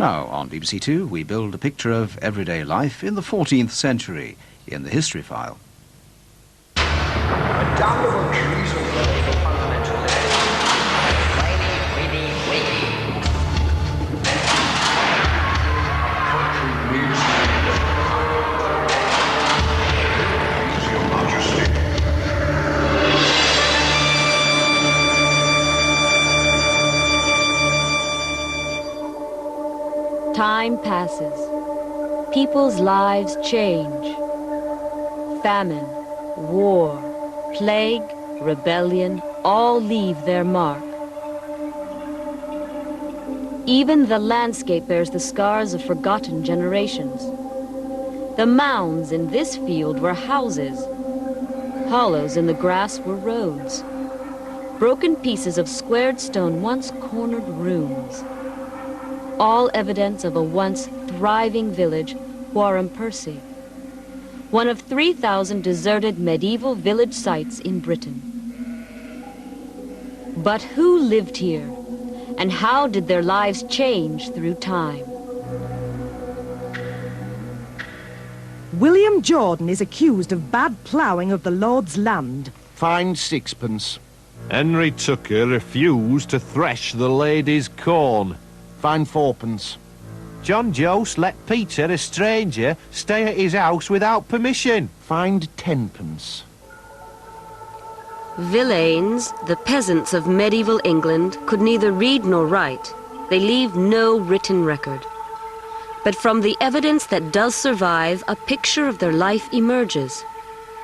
Now, on BBC Two, we build a picture of everyday life in the 14th century in the History File. Adoptable trees are for fundamental Time passes. People's lives change. Famine, war, plague, rebellion, all leave their mark. Even the landscape bears the scars of forgotten generations. The mounds in this field were houses. Hollows in the grass were roads. Broken pieces of squared stone once cornered rooms. All evidence of a once thriving village, Warham Percy. One of 3,000 deserted medieval village sites in Britain. But who lived here? And how did their lives change through time? William Jordan is accused of bad ploughing of the Lord's land. Fined sixpence. Henry Tucker refused to thresh the lady's corn. Fined fourpence. John Jost let Peter, a stranger, stay at his house without permission. Fined tenpence. Villains, the peasants of medieval England, could neither read nor write. They leave no written record. But from the evidence that does survive, a picture of their life emerges.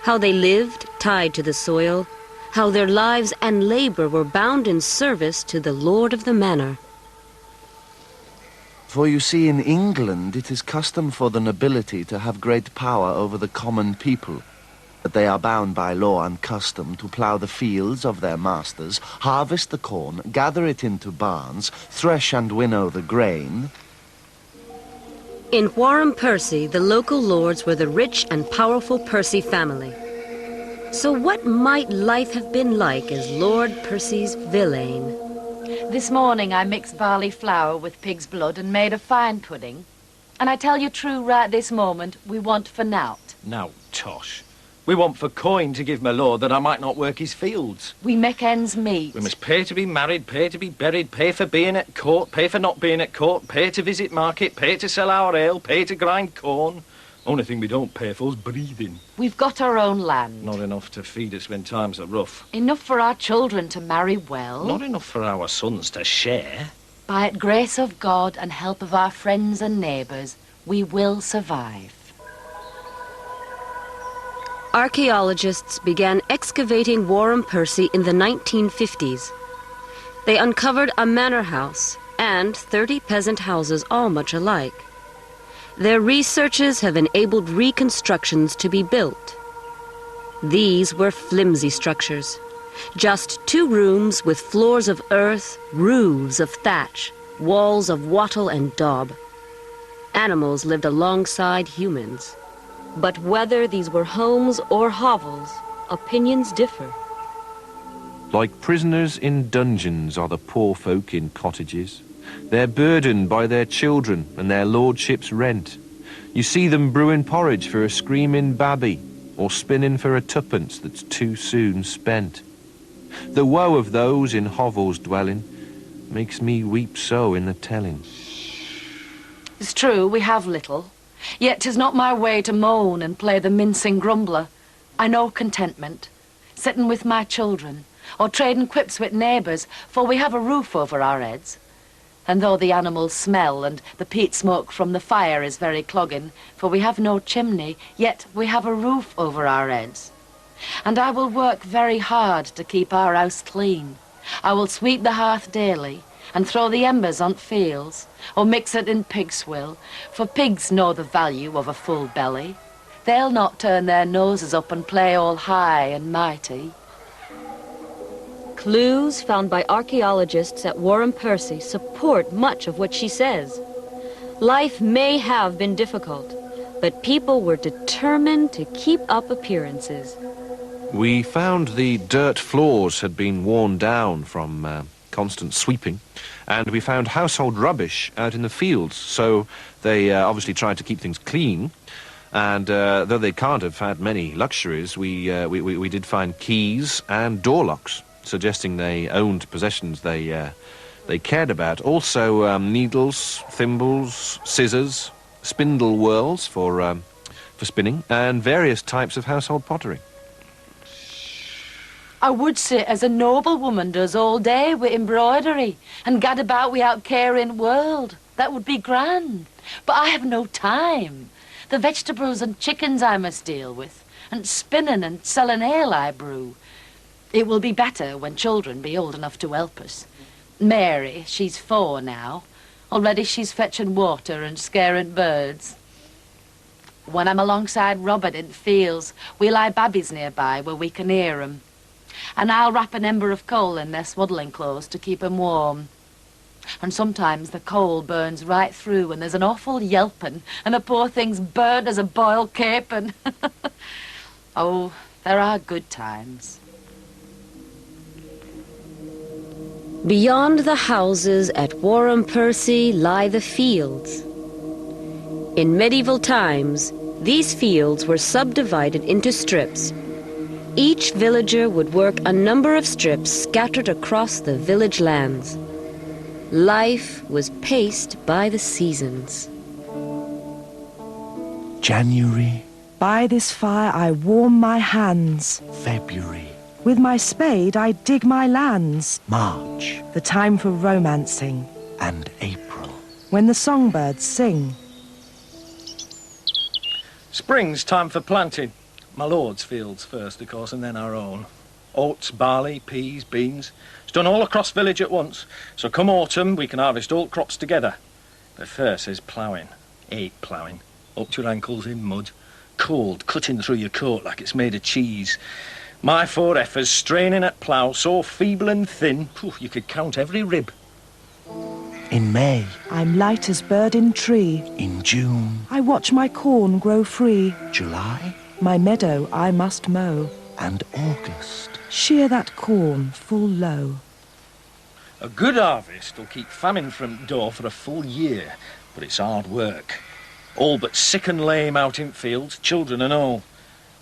How they lived, tied to the soil, how their lives and labor were bound in service to the lord of the manor. For you see, in England it is custom for the nobility to have great power over the common people, that they are bound by law and custom to plough the fields of their masters, harvest the corn, gather it into barns, thresh and winnow the grain. In Warham Percy, the local lords were the rich and powerful Percy family. So what might life have been like as Lord Percy's villain? This morning I mixed barley flour with pig's blood and made a fine pudding. And I tell you true, right this moment, we want for nowt. Now, Tosh, we want for coin to give my lord that I might not work his fields. We make ends meet. We must pay to be married, pay to be buried, pay for being at court, pay for not being at court, pay to visit market, pay to sell our ale, pay to grind corn. Only thing we don't pay for's breathing. We've got our own land. Not enough to feed us when times are rough. Enough for our children to marry well. Not enough for our sons to share. By the grace of God and help of our friends and neighbours, we will survive. Archaeologists began excavating Warham Percy in the 1950s. They uncovered a manor house and 30 peasant houses, all much alike. Their researches have enabled reconstructions to be built. These were flimsy structures. Just 2 rooms with floors of earth, roofs of thatch, walls of wattle and daub. Animals lived alongside humans. But whether these were homes or hovels, opinions differ. Like prisoners in dungeons are the poor folk in cottages. They're burdened by their children and their lordship's rent. You see them brewing porridge for a screaming babby, or spinning for a twopence that's too soon spent. The woe of those in hovels dwelling makes me weep so in the telling. It's true, we have little. Yet 'tis not my way to moan and play the mincing grumbler. I know contentment, sitting with my children, or trading quips with neighbours, for we have a roof over our heads. And though the animals smell and the peat smoke from the fire is very clogging, for we have no chimney, yet we have a roof over our heads. And I will work very hard to keep our house clean. I will sweep the hearth daily and throw the embers on fields, or mix it in pig's swill, for pigs know the value of a full belly. They'll not turn their noses up and play all high and mighty. Clues found by archaeologists at Warham Percy support much of what she says. Life may have been difficult, but people were determined to keep up appearances. We found the dirt floors had been worn down from constant sweeping. And we found household rubbish out in the fields, so they obviously tried to keep things clean. And though they can't have had many luxuries, we did find keys and door locks, suggesting they owned possessions they cared about. Also needles, thimbles, scissors, spindle whorls for spinning, and various types of household pottery. I would sit as a noble woman does all day with embroidery and gad about without caring world. That would be grand. But I have no time. The vegetables and chickens I must deal with, and spinning and selling ale I brew. It will be better when children be old enough to help us. Mary, she's 4 now. Already she's fetching water and scaring birds. When I'm alongside Robert in the fields, we lie babbies nearby where we can hear 'em. And I'll wrap an ember of coal in their swaddling clothes to keep 'em warm. And sometimes the coal burns right through and there's an awful yelping and the poor thing's burnt as a boiled capon. Oh, there are good times. Beyond the houses at Warham Percy lie the fields. In medieval times, these fields were subdivided into strips. Each villager would work a number of strips scattered across the village lands. Life was paced by the seasons. January, By this fire I warm my hands. February, With my spade I dig my lands. March, The time for romancing, and April. when the songbirds sing. Spring's time for planting. My lord's fields first, of course, and then our own. Oats, barley, peas, beans. It's done all across village at once. So come autumn, we can harvest all crops together. But first is ploughing. Hate ploughing. Up to your ankles in mud. Cold, cutting through your coat like it's made of cheese. My 4 effers straining at plough, so feeble and thin, you could count every rib. In May, I'm light as bird in tree. in June, I watch my corn grow free. July, My meadow I must mow. and August. Shear that corn full low. A good harvest will keep famine from door for a full year, but it's hard work. All but sick and lame out in fields, children and all.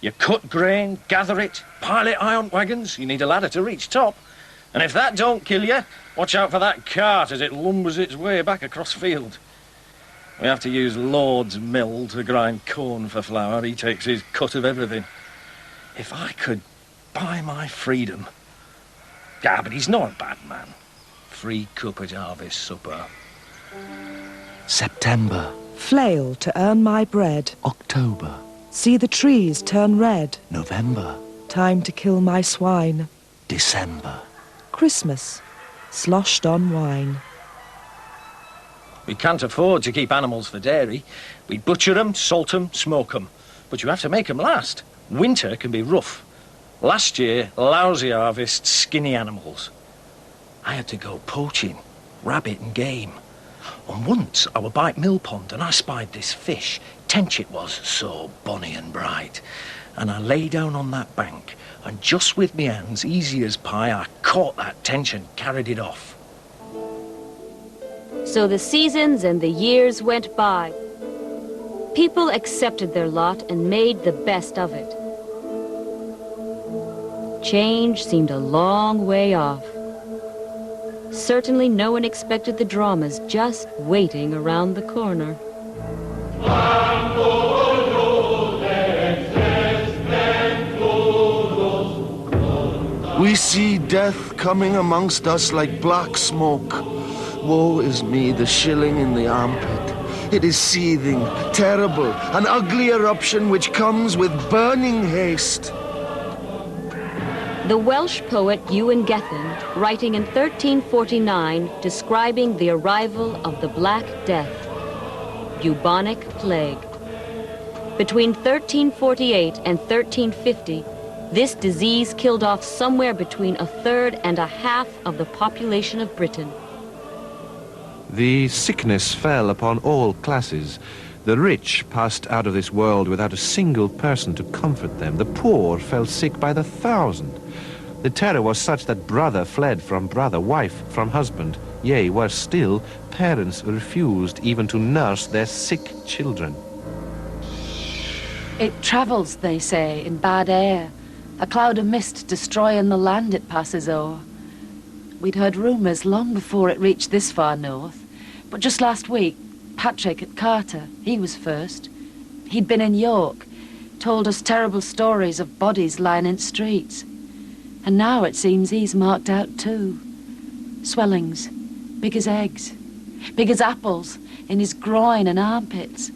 You cut grain, gather it, pile it high on wagons, you need a ladder to reach top. And if that don't kill you, watch out for that cart as it lumbers its way back across field. We have to use Lord's mill to grind corn for flour. He takes his cut of everything. If I could buy my freedom. Ah, but he's not a bad man. Free cup at harvest supper. September, Flail to earn my bread. October, See the trees turn red. November, Time to kill my swine. December. Christmas, sloshed on wine. We can't afford to keep animals for dairy. We butcher them, salt them, smoke them. But you have to make them last. Winter can be rough. Last year, lousy harvest, skinny animals. I had to go poaching, rabbit and game. And once I were by mill pond and I spied this fish. Tench it was, so bonny and bright. And I lay down on that bank, and just with me hands, easy as pie, I caught that tench and carried it off. So the seasons and the years went by. People accepted their lot and made the best of it. Change seemed a long way off. Certainly no one expected the dramas just waiting around the corner. We see death coming amongst us like black smoke. Woe is me, the shilling in the armpit. It is seething, terrible, an ugly eruption which comes with burning haste. The Welsh poet Ewan Gethin, writing in 1349, describing the arrival of the Black Death, bubonic plague. Between 1348 and 1350, this disease killed off somewhere between 1/3 and 1/2 of the population of Britain. The sickness fell upon all classes. The rich passed out of this world without a single person to comfort them. The poor fell sick by the thousand. The terror was such that brother fled from brother, wife from husband. Yea, worse still, parents refused even to nurse their sick children. It travels, they say, in bad air, a cloud of mist destroying the land it passes o'er. We'd heard rumours long before it reached this far north, but just last week, Patrick at Carter, he was first. He'd been in York, told us terrible stories of bodies lying in streets. And now it seems he's marked out too. Swellings, big as eggs, big as apples, in his groin and armpits.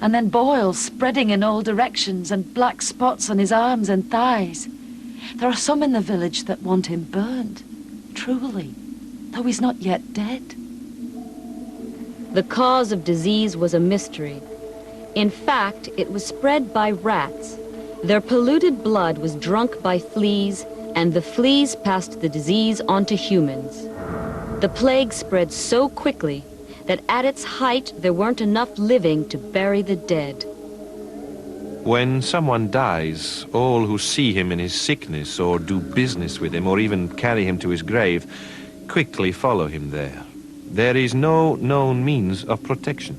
And then boils spreading in all directions and black spots on his arms and thighs. There are some in the village that want him burnt, truly, though he's not yet dead. The cause of disease was a mystery. In fact, it was spread by rats. Their polluted blood was drunk by fleas, and the fleas passed the disease on to humans. The plague spread so quickly that at its height there weren't enough living to bury the dead. When someone dies, all who see him in his sickness or do business with him or even carry him to his grave quickly follow him there. There is no known means of protection.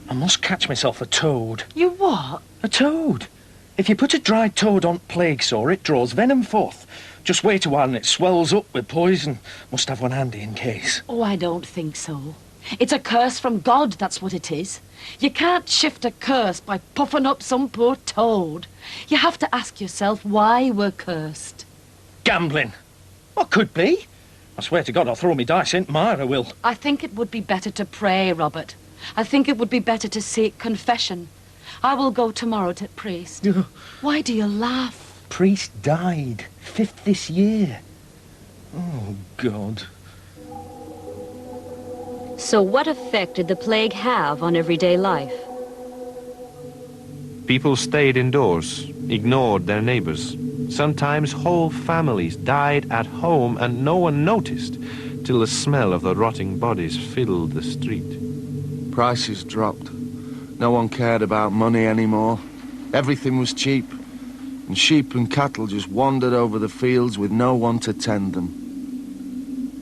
I must catch myself a toad. You what? A toad. If you put a dried toad on plague sore, it draws venom forth. Just wait a while and it swells up with poison. Must have one handy in case. Oh, I don't think so. It's a curse from God, that's what it is. You can't shift a curse by puffing up some poor toad. You have to ask yourself why we're cursed. Gambling. What could be? I swear to God I'll throw me dice in Myra will. I think it would be better to pray, Robert. I think it would be better to seek confession. I will go tomorrow to priest. Why do you laugh? Priest died. 5th this year. Oh, God. So what effect did the plague have on everyday life? People stayed indoors, ignored their neighbors. Sometimes whole families died at home and no one noticed till the smell of the rotting bodies filled the street. Prices dropped. No one cared about money anymore. Everything was cheap. And sheep and cattle just wandered over the fields with no one to tend them.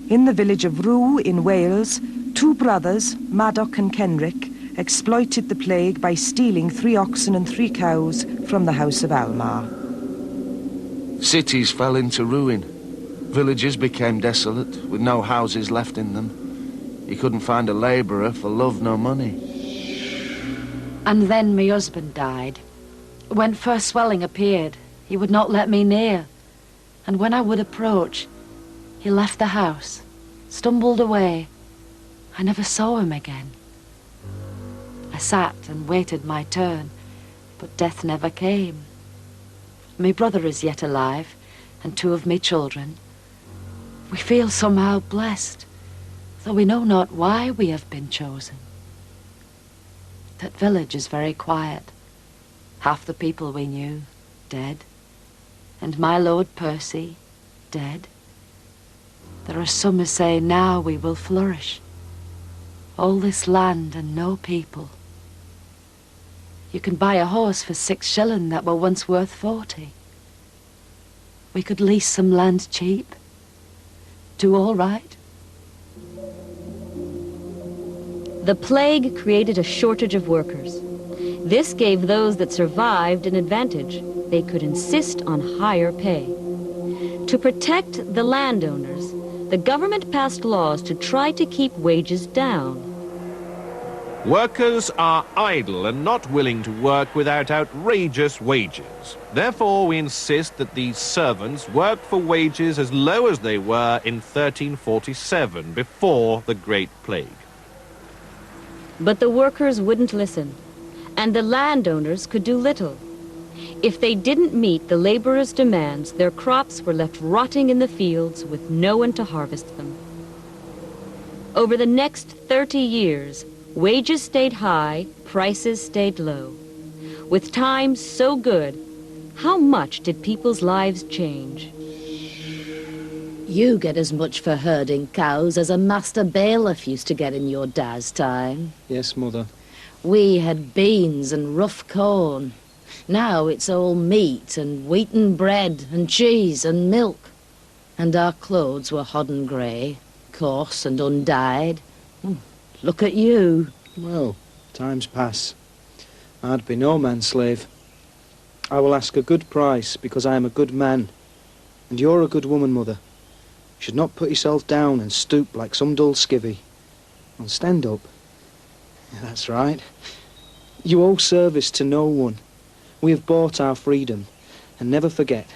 In the village of Rue in Wales, two brothers, Maddock and Kenrick, exploited the plague by stealing 3 oxen and 3 cows from the house of Almar. Cities fell into ruin. Villages became desolate, with no houses left in them. You couldn't find a labourer for love nor money. And then my husband died. When first swelling appeared, he would not let me near. And when I would approach, he left the house, stumbled away. I never saw him again. I sat and waited my turn, but death never came. My brother is yet alive, and 2 of my children. We feel somehow blessed, though we know not why we have been chosen. That village is very quiet. Half the people we knew, dead. And my Lord Percy, dead. There are some who say now we will flourish. All this land and no people. You can buy a horse for 6 shillings that were once worth 40. We could lease some land cheap. Do all right. The plague created a shortage of workers. This gave those that survived an advantage. They could insist on higher pay. To protect the landowners, the government passed laws to try to keep wages down. Workers are idle and not willing to work without outrageous wages. Therefore, we insist that these servants work for wages as low as they were in 1347, before the Great Plague. But the workers wouldn't listen, and the landowners could do little. If they didn't meet the laborers' demands, their crops were left rotting in the fields with no one to harvest them. Over the next 30 years, wages stayed high, prices stayed low. With times so good, how much did people's lives change? You get as much for herding cows as a master bailiff used to get in your dad's time. Yes, Mother. We had beans and rough corn. Now it's all meat and wheaten bread and cheese and milk. And our clothes were hodden grey, coarse and undyed. Look at you. Well, times pass. I'd be no man's slave. I will ask a good price because I am a good man. And you're a good woman, Mother. You should not put yourself down and stoop like some dull skivvy. Well, stand up. Yeah, that's right. You owe service to no one. We have bought our freedom. And never forget,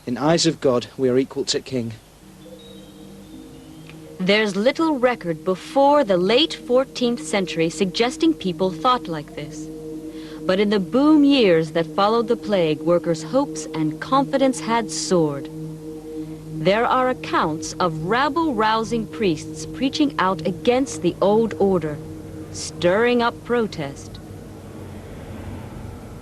in eyes of God, we are equal to King. There's little record before the late 14th century suggesting people thought like this. But in the boom years that followed the plague, workers' hopes and confidence had soared. There are accounts of rabble-rousing priests preaching out against the old order, stirring up protest.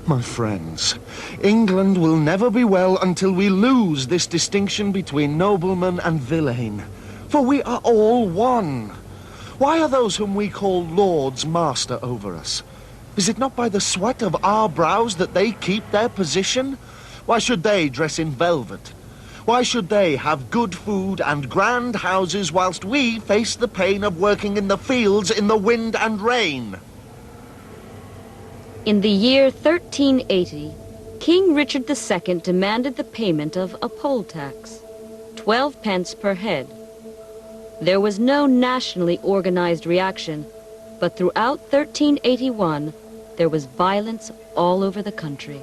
My friends, England will never be well until we lose this distinction between nobleman and villain. For we are all one. Why are those whom we call lords master over us? Is it not by the sweat of our brows that they keep their position? Why should they dress in velvet? Why should they have good food and grand houses whilst we face the pain of working in the fields in the wind and rain? In the year 1380, King Richard II demanded the payment of a poll tax, 12 pence per head. There was no nationally organized reaction, but throughout 1381, there was violence all over the country.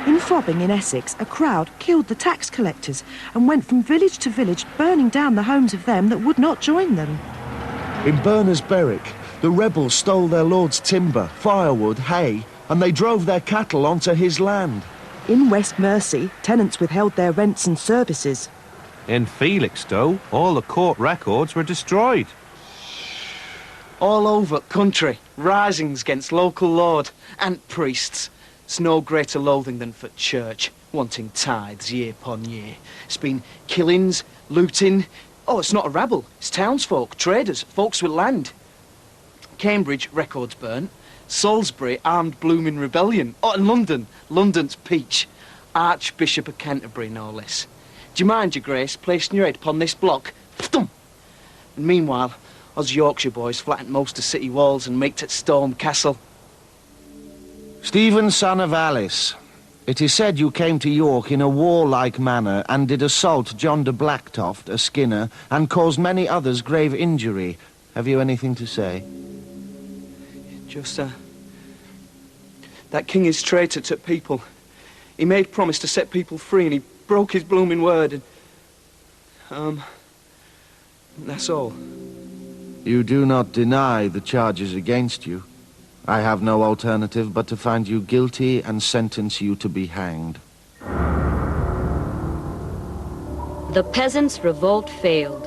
In Frobbing in Essex, a crowd killed the tax collectors and went from village to village, burning down the homes of them that would not join them. In Berners Berwick, the rebels stole their lord's timber, firewood, hay, and they drove their cattle onto his land. In West Mersey, tenants withheld their rents and services. In Felixstowe, all the court records were destroyed. All over country, risings against local lord and priests. It's no greater loathing than for church, wanting tithes year upon year. It's been killings, looting. Oh, it's not a rabble. It's townsfolk, traders, folks with land. Cambridge, records burnt. Salisbury, armed blooming rebellion. Oh, and London, London's peach. Archbishop of Canterbury, no less. Do you mind, your grace, placing your head upon this block? And meanwhile, us Yorkshire boys flattened most of city walls and maked at Storm Castle. Stephen, son of Alice, it is said you came to York in a warlike manner and did assault John de Blacktoft, a skinner, and caused many others grave injury. Have you anything to say? Just, that king is traitor to people. He made promise to set people free and he broke his blooming word and... that's all. You do not deny the charges against you. I have no alternative but to find you guilty and sentence you to be hanged. The Peasants' Revolt failed.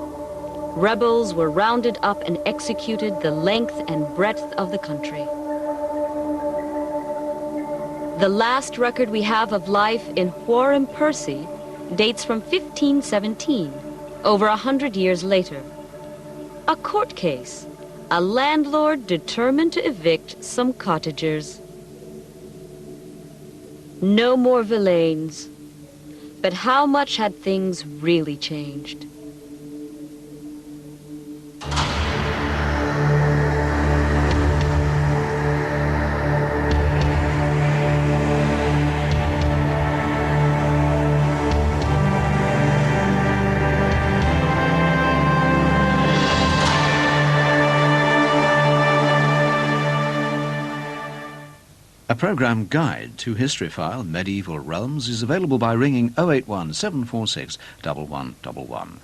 Rebels were rounded up and executed the length and breadth of the country. The last record we have of life in Wharram Percy dates from 1517, over 100 years later. A court case. A landlord determined to evict some cottagers. No more villains. But how much had things really changed? A programme guide to Historyphile Medieval Realms is available by ringing 081 746 1111.